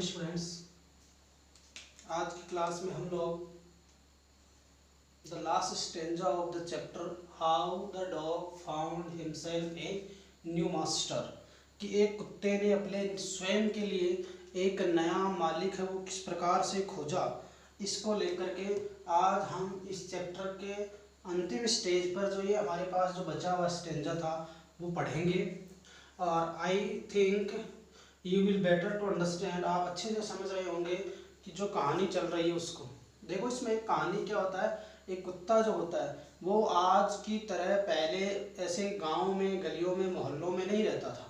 Students, आज की class में हम लोग the last stanza of the chapter how the dog found himself a new master कि एक कुत्ते ने अपने स्वयं के लिए एक नया मालिक है वो किस प्रकार से खोजा, इसको लेकर के आज हम इस चैप्टर के अंतिम स्टेज पर जो ये हमारे पास जो बचा हुआ स्टेंजा था वो पढ़ेंगे। और I think you will better to understand, आप अच्छे से समझ रहे होंगे कि जो कहानी चल रही है उसको। देखो, इसमें एक कहानी क्या होता है, एक कुत्ता जो होता है वो आज की तरह पहले ऐसे गांव में, गलियों में, मोहल्लों में नहीं रहता था।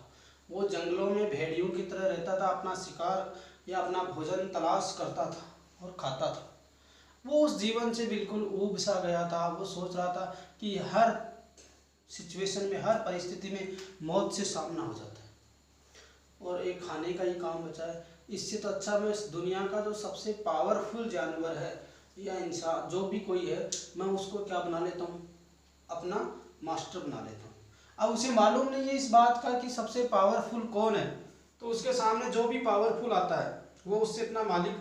वो जंगलों में भेड़ियों की तरह रहता था, अपना शिकार या अपना भोजन तलाश करता था और खाता था। वो उस जीवन से बिल्कुल ऊब सा गया था। वो सोच रहा था कि हर सिचुएशन में, हर परिस्थिति में मौत से सामना हो जाता है और एक खाने का ही काम बचा है। इससे तो अच्छा मैं इस दुनिया का जो सबसे पावरफुल जानवर है या इंसान जो भी कोई है, मैं उसको क्या बना लेता हूँ, अपना मास्टर बना लेता हूँ। अब उसे मालूम नहीं है इस बात का कि सबसे पावरफुल कौन है, तो उसके सामने जो भी पावरफुल आता है वो उससे अपना मालिक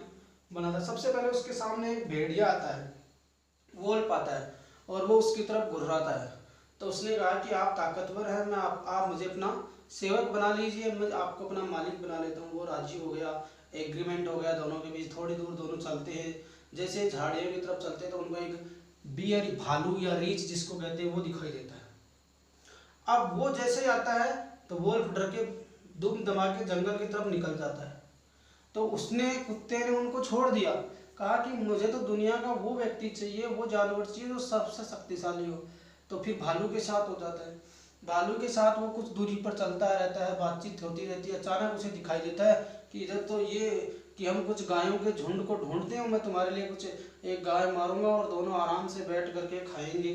बनाता है। सबसे पहले उसके सामने एक भेड़िया आता है, वोल्फ आता है और वो उसकी तरफ घुर्राता है। तो उसने कहा कि आप ताकतवर हैं, मैं आप मुझे अपना सेवक बना लीजिए, मैं आपको अपना मालिक बना लेता हूँ। वो राजी हो गया, एग्रीमेंट हो गया दोनों के बीच। थोड़ी दूर दोनों चलते हैं, जैसे झाड़ियों की तरफ चलते हैं तो उनको एक बियर, भालू या रीछ जिसको कहते हैं वो दिखाई देता है। अब वो जैसे आता है तो वोल्फ डर के दुम दबा के जंगल की तरफ निकल जाता है। तो उसने, कुत्ते ने उनको छोड़ दिया, कहा कि मुझे तो दुनिया का वो व्यक्ति चाहिए, वो जानवर चाहिए जो सबसे शक्तिशाली हो। तो फिर भालू के साथ हो जाता है। भालू के साथ वो कुछ दूरी पर चलता रहता है, बातचीत होती रहती है। अचानक उसे दिखाई देता है कि इधर तो ये कि हम कुछ गायों के झुंड को ढूंढते हैं, मैं तुम्हारे लिए कुछ एक गाय मारूंगा और दोनों आराम से बैठ करके खाएंगे,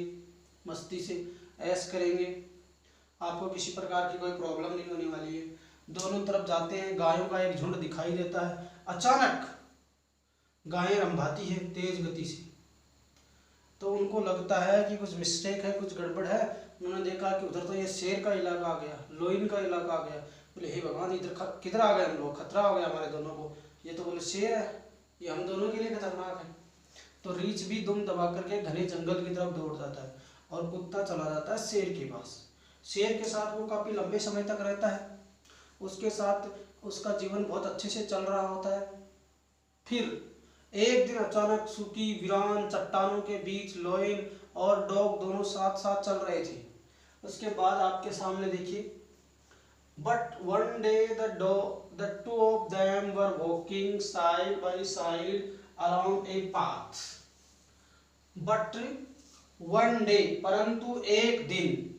मस्ती से ऐश करेंगे, आपको किसी प्रकार की कोई प्रॉब्लम नहीं होने वाली है। दोनों तरफ जाते हैं, गायों का एक झुंड दिखाई देता है। अचानक गायें रंभाती है तेज गति से, तो उनको लगता है कि कुछ मिस्टेक है, कुछ गड़बड़ है। उन्होंने देखा कि उधर तो ये शेर का इलाका आ गया, लोइन का इलाका आ गया। बोले हे भगवान, इधर किधर आ गए हम लोग, खतरा हो गया हमारे दोनों को। ये तो बोले शेर है, ये हम दोनों के लिए खतरनाक है। तो रीछ भी दुम दबा करके घने जंगल की तरफ दौड़ जाता है और कुत्ता चला जाता है शेर के पास। शेर के साथ वो काफ़ी लंबे समय तक रहता है, उसके साथ उसका जीवन बहुत अच्छे से चल रहा होता है। फिर एक दिन अचानक सूखी वीरान चट्टानों के बीच लोइन और डॉग दोनों साथ साथ चल रहे थे। उसके बाद आपके सामने देखिए, but one day the two of them were walking side by side along a path. But one day, परंतु एक दिन,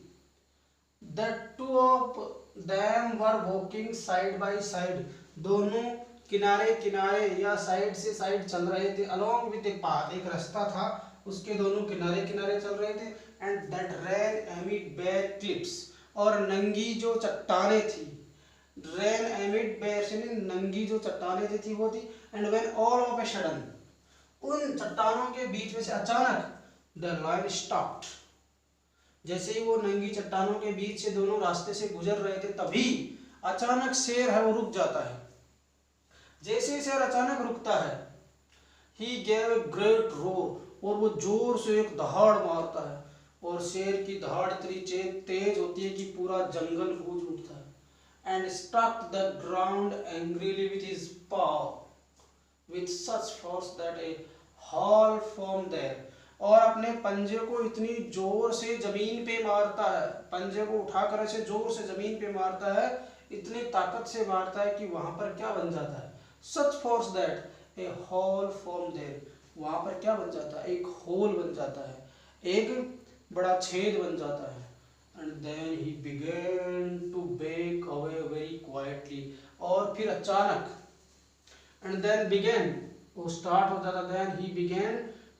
the two of them were walking side by side, दोनों किनारे किनारे या साइड से साइड चल रहे थे। अलोंग विद ए पाथ, एक रास्ता था, उसके दोनों किनारे किनारे चल रहे थे। And that ran amid bare cliffs, और नंगी जो चट्टाने थी, रैन एमिड बेयर से नंगी जो चट्टाने थी वो थी। And when all of a sudden, उन चट्टानों के बीच में से अचानक द लायन स्टॉप्ड। जैसे ही वो नंगी चट्टानों के बीच से दोनों रास्ते से गुजर रहे थे, तभी अचानक शेर है वो रुक जाता है। जैसे ही शेर अचानक रुकता है, he gave a great roar, और वो जोर से एक दहाड़ मारता है। और शेर की दहाड़ इतनी तेज होती है कि पूरा जंगल गूंज उठता है। And struck the ground angrily with his paw with such force that a hole form there, और अपने पंजे को इतनी जोर से जमीन पे मारता है, पंजे को उठाकर ऐसे जोर से जमीन पे मारता है, इतनी ताकत से मारता है कि वहां पर क्या बन जाता है, such force that a whole form there, वहां पर क्या बन जाता है, एक होल बन जाता है, एक बड़ा छेद बन जाता है। And then he began to back away very quietly, और फिर अचानक, एंड देन बिगेन, वो स्टार्ट हो जाता, then he began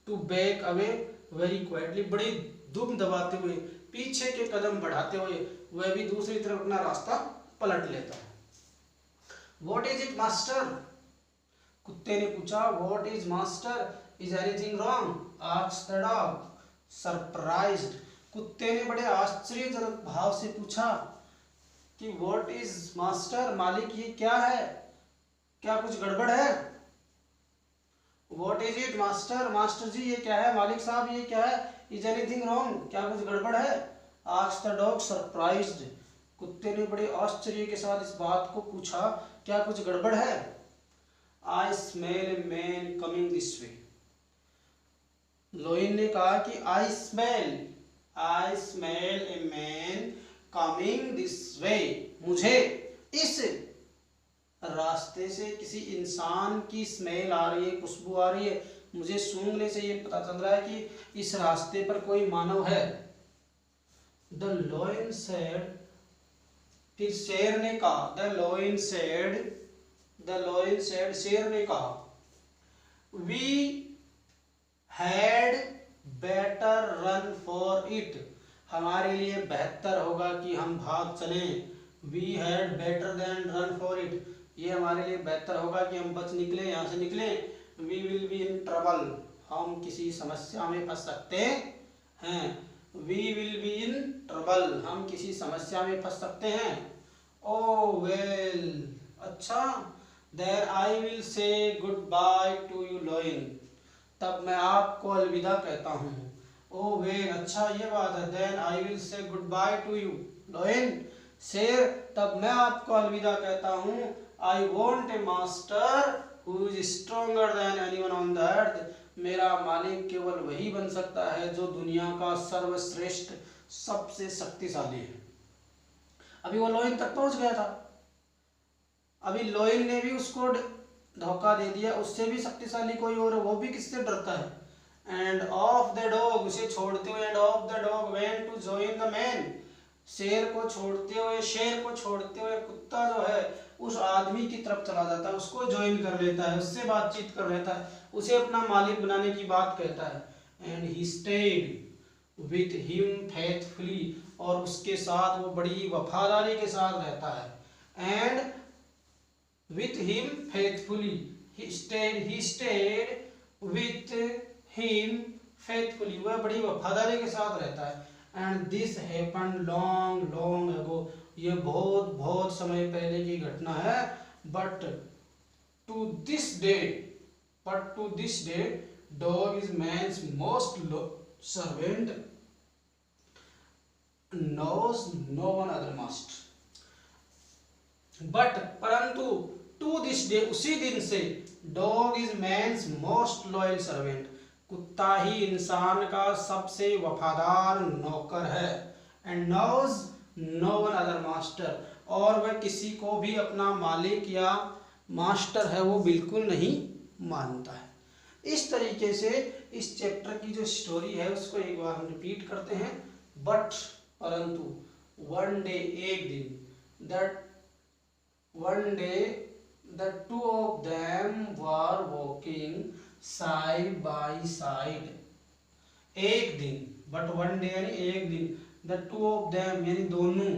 to back away very quietly, बड़ी दुम दबाते हुए, पीछे के कदम बढ़ाते हुए वह भी दूसरी तरफ अपना रास्ता पलट लेता है। व्हाट इज इट मास्टर, कुत्ते ने पूछा। What is master, is anything wrong, asked the dog surprised. कुत्ते ने बड़े आश्चर्यजनक भाव से पूछा कि व्हाट इज मास्टर, मालिक ये क्या है। क्या कुछ गड़बड़ है? What is it master? Master ji ये क्या है? मालिक साहब ये क्या है? Is anything wrong? क्या कुछ गड़बड़ है? Asked the dog surprised. कुत्ते ने बड़े आश्चर्य के साथ इस बात को पूछा, क्या कुछ गड़बड़ है? I smell a man coming this way. Lion ने कहा कि I smell a man coming this way. मुझे इस रास्ते से किसी इंसान की स्मेल आ रही है, खुशबू आ रही है। मुझे सूंघने से ये पता चल रहा है कि इस रास्ते पर कोई मानव है। द लॉयन सेड, फिर शेर ने कहा, द लॉयन सेड, शेर ने कहा, we had better run for it, हमारे लिए बेहतर होगा कि हम भाग चलें। We had better then run for it, ये हमारे लिए बेहतर होगा कि हम बच निकले, यहाँ से निकले। We will be in trouble, हम किसी समस्या में फंस सकते हैं। We will be in trouble, हम किसी समस्या में फंस सकते हैं। ओह वेल, अच्छा। There I will say good bye to you lion, तब मैं आपको अलविदा कहता हूँ। ओह वेल, अच्छा ये बात है। Then I will say good bye to you lion, शेर, तब मैं आपको अलविदा कहता हूँ। I want a master who is stronger than anyone on the earth, मेरा मालिक केवल वही बन सकता है जो दुनिया का सर्वश्रेष्ठ, सबसे शक्तिशाली है। अभी वो लोइन तक पहुंच गया था, अभी लोइन ने भी उसको धोखा दे दिया, उससे भी शक्तिशाली कोई और है, वो भी किससे डरता है। एंड ऑफ द डॉग, उसे छोड़ते हुए, and off the dog went to join the man, शेर को छोड़ते हुए कुत्ता जो है उस आदमी की तरफ चला जाता है, उसको ज्वाइन कर लेता है, उससे बातचीत कर लेता है, उसे अपना मालिक बनाने की बात कहता है। And he stayed with him faithfully, और उसके साथ वो बड़ी वफादारी के साथ रहता है। And with him faithfully, he stayed with him faithfully, वह बड़ी वफादारी के साथ रहता है। And this happened long long ago, ये बहुत बहुत समय पहले की घटना है। But to this day dog is man's most servant, knows no one other master. But परंतु टू दिस डे, उसी दिन से, dog is man's most loyal servant, कुत्ता ही इंसान का सबसे वफादार नौकर है। And knows no one other master, और वह किसी को भी अपना मालिक या मास्टर है वो बिल्कुल नहीं मानता है। इस तरीके से इस चैप्टर की जो स्टोरी है उसको एक बार हम रिपीट करते हैं। बट परंतु, वन डे, एक दिन, that one day the two of them were walking side by side, एक दिन, बट वन डे यानी एक दिन, द टू ऑफ देम यानी दोनों,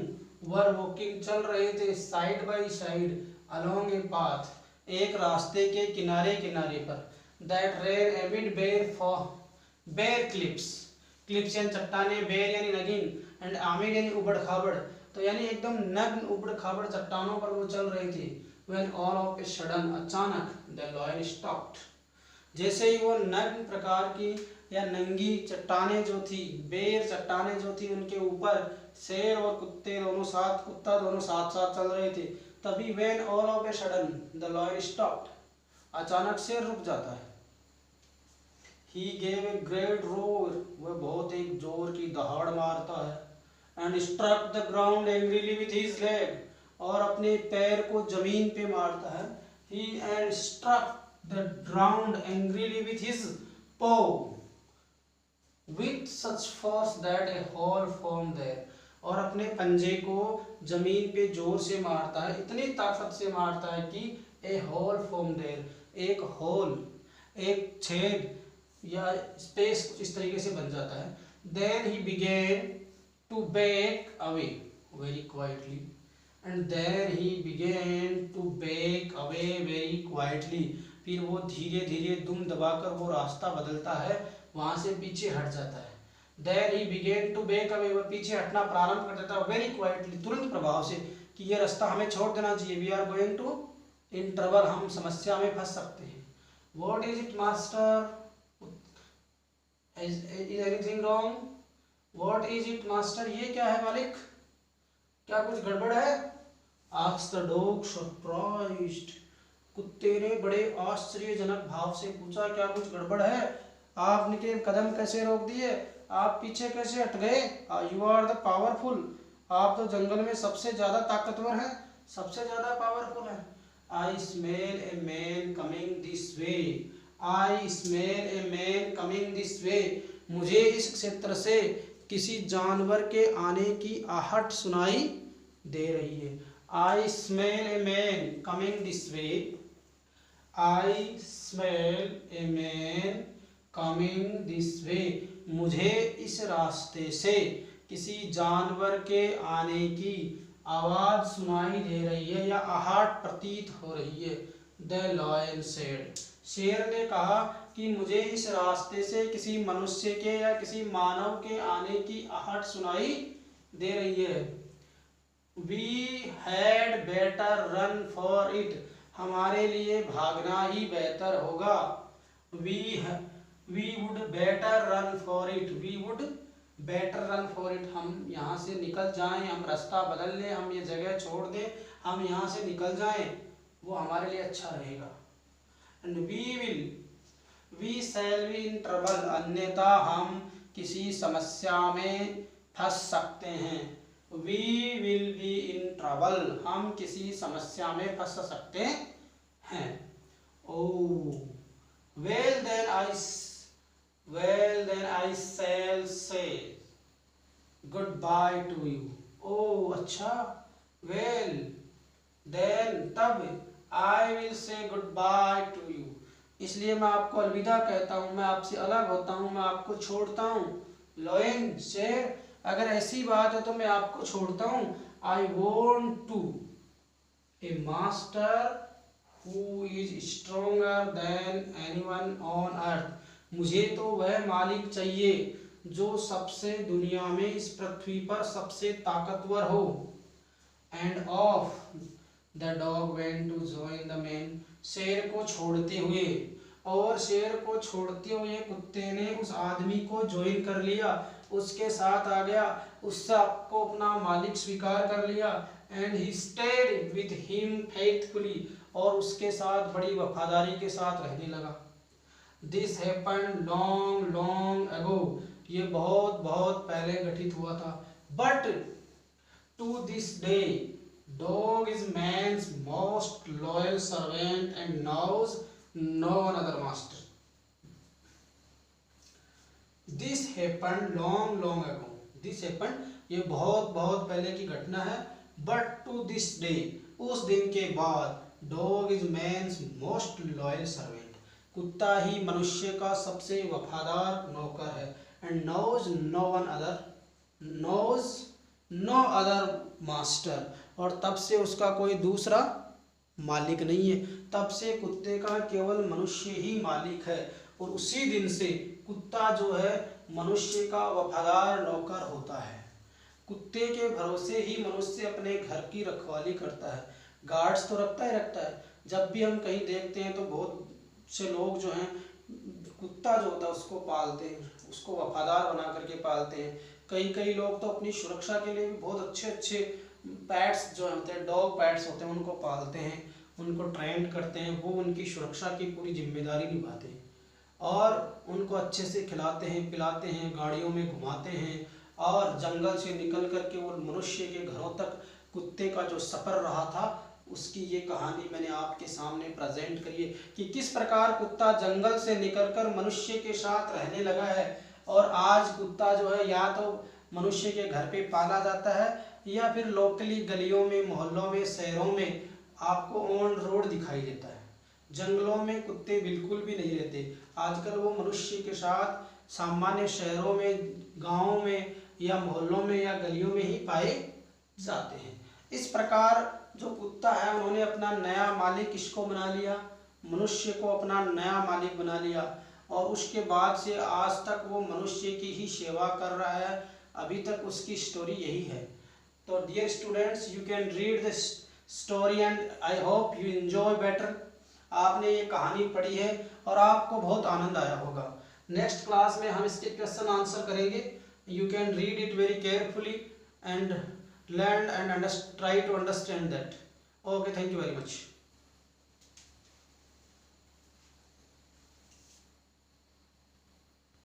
वर वॉकिंग चल रहे थे, side by side, along a path, एक रास्ते के किनारे किनारे पर, दैट रेन एमिड बेर क्लिप्स, क्लिप्स यानी चट्टाने, बेर यानी नगीन, एंड आमिड यानी उबड़ खाबड़, तो यानी एकदम नग्न उबड़ खाबड़ चट्टानों पर वो चल रहे थे। When all of a sudden, अचानक, the lion stopped, जैसे ही वो नग्न प्रकार की या नंगी चट्टाने जो थी, बेर चट्टाने जो थी, उनके ऊपर शेर और कुत्ता दोनों साथ साथ चल रहे थे, तभी when all of a sudden the lion stopped, अचानक शेर रुक जाता है। He gave a great roar, वह बहुत एक जोर की दहाड़ मारता है। And struck the ground angrily with his leg, और अपने पैर को जमीन पे मारता है। He and struck the ground angrily with his paw with such force that a hole formed there, और अपने पंजे को जमीन पे जोर से मारता है, इतनी ताकत से मारता है कि a hole formed there, एक होल, एक छेद या स्पेस इस तरीके से बन जाता है। Then he began to back away very quietly, and then he began to back away very quietly, फिर वो धीरे धीरे दुम दबाकर वो रास्ता बदलता है, वहां से पीछे हट जाता है। Then he began to back away, वो पीछे हटना प्रारंभ कर देता है very quietly, तुरंत प्रभाव से, कि ये रास्ता हमें छोड़ देना चाहिए, we are going to in trouble, हम समस्या में फंस सकते हैं। What is it master, is anything wrong, what is it master, ये क्या है मालिक, क्या कुछ गड़बड़ है? आस्क्ड द डॉग सरप्राइज्ड, कुत्ते ने बड़े आश्चर्यजनक भाव से पूछा, क्या कुछ गड़बड़ है? आपने के कदम कैसे रोक दिए, आप पीछे कैसे हट गए? यू आर द पावरफुल, आप तो जंगल में सबसे ज्यादा ताकतवर हैं, सबसे ज्यादा पावरफुल हैं। I smell a man coming this way, I smell a man coming this way, मुझे इस क्षेत्र से किसी जानवर के आने की आहट सुनाई दे रही है। I smell a man coming this way, I smell a man coming this way, मुझे इस रास्ते से किसी जानवर के आने की आवाज सुनाई दे रही है या आहट प्रतीत हो रही है। द लायन सेड, शेर ने कहा कि मुझे इस रास्ते से किसी मनुष्य के या किसी मानव के आने की आहट सुनाई दे रही है। We had better run for it, हमारे लिए भागना ही बेहतर होगा। We would better run for it, we would better run for it, हम यहाँ से निकल जाएं, हम रास्ता बदल लें, हम ये जगह छोड़ दें, हम यहाँ से निकल जाएं, वो हमारे लिए अच्छा रहेगा। And we shall be in trouble, अन्यथा हम किसी समस्या में फंस सकते हैं। We will be in trouble, हम किसी समस्या में फंस सकते हैं। ओह, well then I shall say goodbye to you, ओह अच्छा, well then तब, I will say goodbye to you, इसलिए मैं आपको अलविदा कहता हूँ, मैं आपसे अलग होता हूँ, मैं आपको छोड़ता हूँ। लॉयन, शेर, अगर ऐसी बात है तो मैं आपको छोड़ता हूँ। I want to a master who is stronger than anyone on earth, मुझे तो वह मालिक चाहिए जो सबसे दुनिया में इस पृथ्वी पर सबसे ताकतवर हो। And off the dog went to join the man, शेर को छोड़ते हुए, और शेर को छोड़ते हुए कुत्ते ने उस आदमी को ज्वाइन कर लिया, उसके साथ आ गया, उससे आपको अपना मालिक स्वीकार कर लिया। And he stayed with him faithfully, और उसके साथ बड़ी वफादारी के साथ रहने लगा। This happened long long ago, ये बहुत बहुत पहले घटित हुआ था। But to this day dog is man's most loyal servant and knows no another master. This happened long long ago, this happened, ये बहुत बहुत पहले की घटना है। बट टू दिस डे, उस दिन के बाद, dog is man's most loyal servant, कुत्ता ही मनुष्य का सबसे वफादार नौकर है। And knows no one other, knows no other master, और तब से उसका कोई दूसरा मालिक नहीं है, तब से कुत्ते का केवल मनुष्य ही मालिक है। और उसी दिन से कुत्ता जो है मनुष्य का वफादार नौकर होता है। कुत्ते के भरोसे ही मनुष्य अपने घर की रखवाली करता है, गार्ड्स तो रखता ही रखता है। जब भी हम कहीं देखते हैं तो बहुत से लोग जो हैं कुत्ता जो होता है उसको पालते हैं, उसको वफादार बना करके पालते हैं। कई लोग तो अपनी सुरक्षा के लिए भी बहुत अच्छे अच्छे पैट्स जो होते हैं, डॉग पैट्स होते हैं, उनको पालते हैं, उनको ट्रेन करते हैं, वो उनकी सुरक्षा की पूरी जिम्मेदारी निभाते हैं और उनको अच्छे से खिलाते हैं, पिलाते हैं, गाड़ियों में घुमाते हैं। और जंगल से निकल करके वो मनुष्य के घरों तक कुत्ते का जो सफ़र रहा था, उसकी ये कहानी मैंने आपके सामने प्रेजेंट करी है कि किस प्रकार कुत्ता जंगल से निकलकर मनुष्य के साथ रहने लगा है। और आज कुत्ता जो है या तो मनुष्य के घर पे पाला जाता है या फिर लोकली गलियों में, मोहल्लों में, शहरों में आपको ऑन रोड दिखाई देता है। जंगलों में कुत्ते बिल्कुल भी नहीं रहते। आजकल वो मनुष्य के साथ सामान्य शहरों में, गाँवों में या मोहल्लों में या गलियों में ही पाए जाते हैं। इस प्रकार जो कुत्ता है उन्होंने अपना नया मालिक किसको बना लिया, मनुष्य को अपना नया मालिक बना लिया। और उसके बाद से आज तक वो मनुष्य की ही सेवा कर रहा है, अभी तक उसकी स्टोरी यही है। तो dear students, you can read the story and I hope you enjoy better. आपने ये कहानी पढ़ी है और आपको बहुत आनंद आया होगा। नेक्स्ट क्लास में हम इसके क्वेश्चन आंसर करेंगे। You can read it very carefully and learn and try to understand that. Okay, thank you very much.